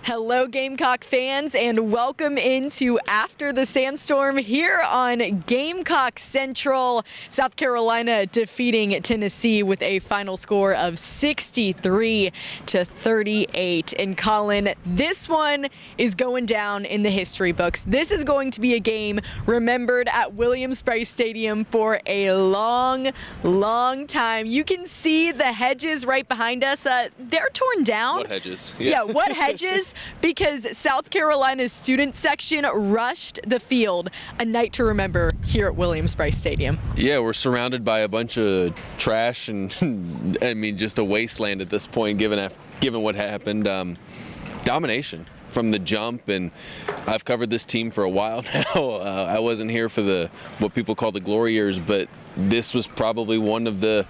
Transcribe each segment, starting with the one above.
Hello, Gamecock fans, and welcome into After the Sandstorm here on Gamecock Central. South Carolina defeating Tennessee with a final score of 63-38. And Collyn, this one is going down in the history books. This is going to be a game remembered at Williams-Brice Stadium for a long, long time. You can see the hedges right behind us. They're torn down. What hedges? Yeah, what hedges? Because South Carolina's student section rushed the field. A night to remember here at Williams-Brice Stadium. Yeah, we're surrounded by a bunch of trash and I mean just a wasteland at this point given what happened. Domination from the jump, and I've covered this team for a while now. I wasn't here for what people call the glory years, but this was probably one of the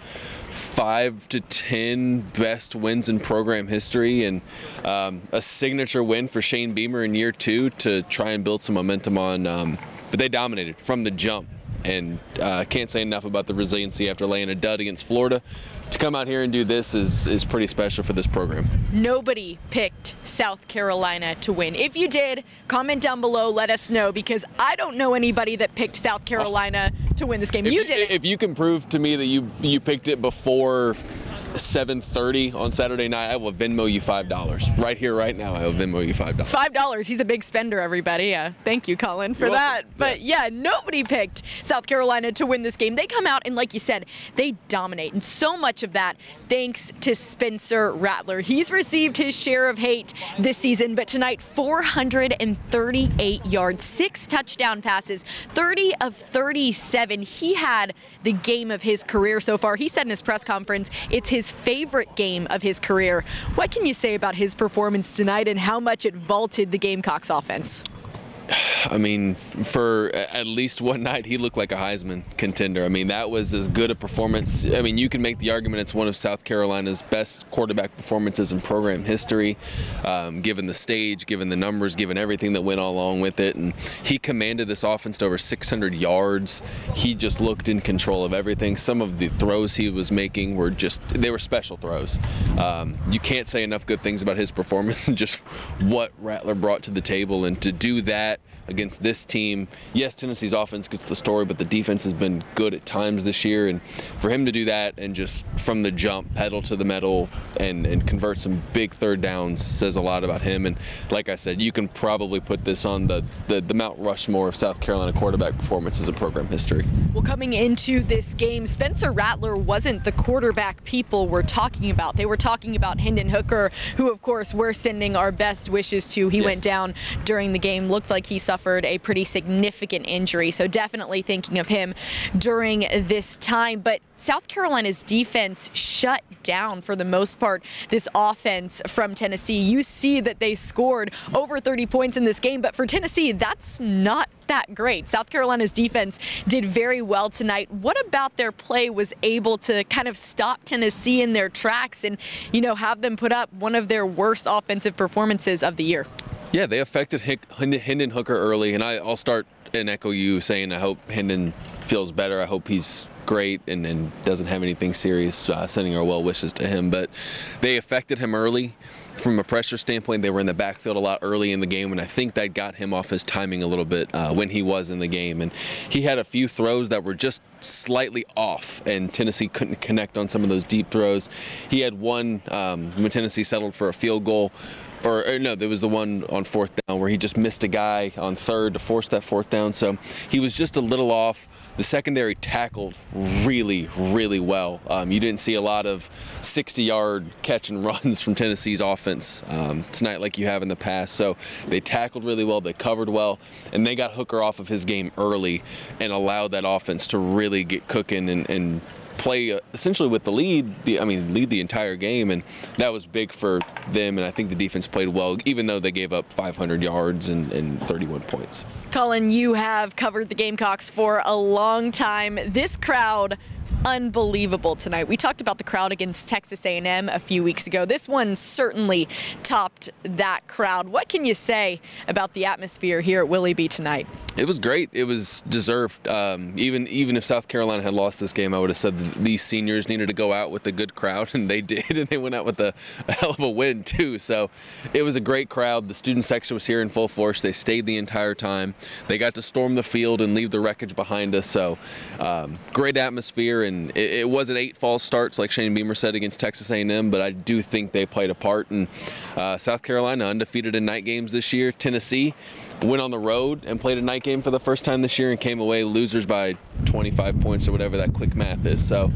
5 to 10 best wins in program history, and a signature win for Shane Beamer in year 2 to try and build some momentum on. But they dominated from the jump, and can't say enough about the resiliency after laying a dud against Florida. To come out here and do this is pretty special for this program. Nobody picked South Carolina to win. If you did, comment down below, let us know, because I don't know anybody that picked South Carolina to win this game. You did. If you can prove to me that you picked it before 7:30 on Saturday night, I will Venmo you $5. Right here, right now, I will Venmo you $5. $5. He's a big spender, everybody. Thank you, Collyn, for that. But yeah, nobody picked South Carolina to win this game. They come out and, like you said, they dominate. And so much of that thanks to Spencer Rattler. He's received his share of hate this season, but tonight, 438 yards, 6 touchdown passes, 30 of 37. He had the game of his career so far. He said in his press conference, it's his favorite game of his career. What can you say about his performance tonight and how much it vaulted the Gamecocks offense? I mean, for at least one night, he looked like a Heisman contender. I mean, that was as good a performance. I mean, you can make the argument it's one of South Carolina's best quarterback performances in program history, given the stage, given the numbers, given everything that went along with it. And he commanded this offense to over 600 yards. He just looked in control of everything. Some of the throws he was making were they were special throws. You can't say enough good things about his performance and just what Rattler brought to the table. And to do that against this team, yes, Tennessee's offense gets the story, but the defense has been good at times this year, and for him to do that and just from the jump, pedal to the metal and convert some big third downs says a lot about him. And like I said, you can probably put this on the Mount Rushmore of South Carolina quarterback performances in program history. Well, coming into this game, Spencer Rattler wasn't the quarterback people were talking about. They were talking about Hendon Hooker, who of course we're sending our best wishes to. He went down during the game, looked like he suffered a pretty significant injury, so definitely thinking of him during this time. But South Carolina's defense shut down, for the most part, this offense from Tennessee. You see that they scored over 30 points in this game, but for Tennessee, that's not that great. South Carolina's defense did very well tonight. What about their play was able to kind of stop Tennessee in their tracks and, have them put up one of their worst offensive performances of the year? Yeah, they affected Hendon Hooker early, and I'll start and echo you saying I hope Hendon feels better. I hope he's great and doesn't have anything serious, sending our well wishes to him. But they affected him early. From a pressure standpoint, they were in the backfield a lot early in the game, and I think that got him off his timing a little bit when he was in the game. And he had a few throws that were just slightly off, and Tennessee couldn't connect on some of those deep throws. He had one when Tennessee settled for a field goal, or no, there was the one on 4th down where he just missed a guy on 3rd to force that 4th down. So he was just a little off. The secondary tackled really, really well. You didn't see a lot of 60-yard catch and runs from Tennessee's offense tonight like you have in the past. So they tackled really well, they covered well, and they got Hooker off of his game early and allowed that offense to really get cooking and play essentially with the lead the entire game, and that was big for them. And I think the defense played well, even though they gave up 500 yards and 31 points. Collyn, you have covered the Gamecocks for a long time. This crowd unbelievable tonight. We talked about the crowd against Texas A&M a few weeks ago. This one certainly topped that crowd. What can you say about the atmosphere here at Willie B tonight? It was great. It was deserved. Even if South Carolina had lost this game, I would have said that these seniors needed to go out with a good crowd, and they did, and they went out with a hell of a win too. So it was a great crowd. The student section was here in full force. They stayed the entire time. They got to storm the field and leave the wreckage behind us. So great atmosphere, and it wasn't 8 false starts like Shane Beamer said against Texas A&M, but I do think they played a part. And South Carolina undefeated in night games this year. Tennessee went on the road and played a night game for the first time this year and came away losers by 25 points or whatever that quick math is. So,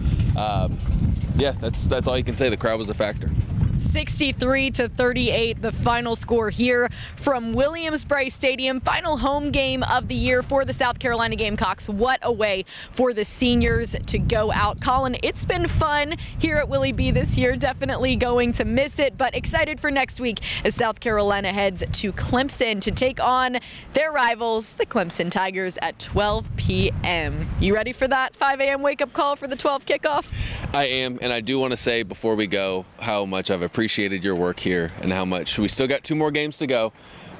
yeah, that's all you can say. The crowd was a factor. 63-38, the final score here from Williams-Brice Stadium. Final home game of the year for the South Carolina Gamecocks. What a way for the seniors to go out. Collyn, it's been fun here at Willie B this year. Definitely going to miss it, but excited for next week as South Carolina heads to Clemson to take on their rivals, the Clemson Tigers, at 12 p.m. You ready for that 5 a.m. wake-up call for the 12 kickoff? I am, and I do want to say before we go how much I've appreciated your work here and how much we still got 2 more games to go,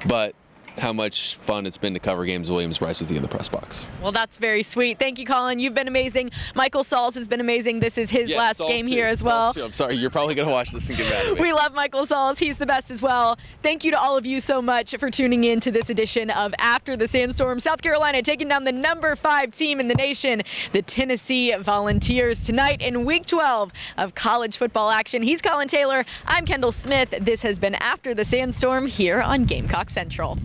but how much fun it's been to cover games Williams-Brice with you in the press box. Well, that's very sweet. Thank you, Collyn. You've been amazing. Michael Sauls has been amazing. This is his last game here as well. I'm sorry, you're probably going to watch this and get mad at me. We love Michael Sauls. He's the best as well. Thank you to all of you so much for tuning in to this edition of After the Sandstorm. South Carolina taking down the number 5 team in the nation, the Tennessee Volunteers, tonight in Week 12 of college football action. He's Collyn Taylor. I'm Kendall Smith. This has been After the Sandstorm here on Gamecock Central.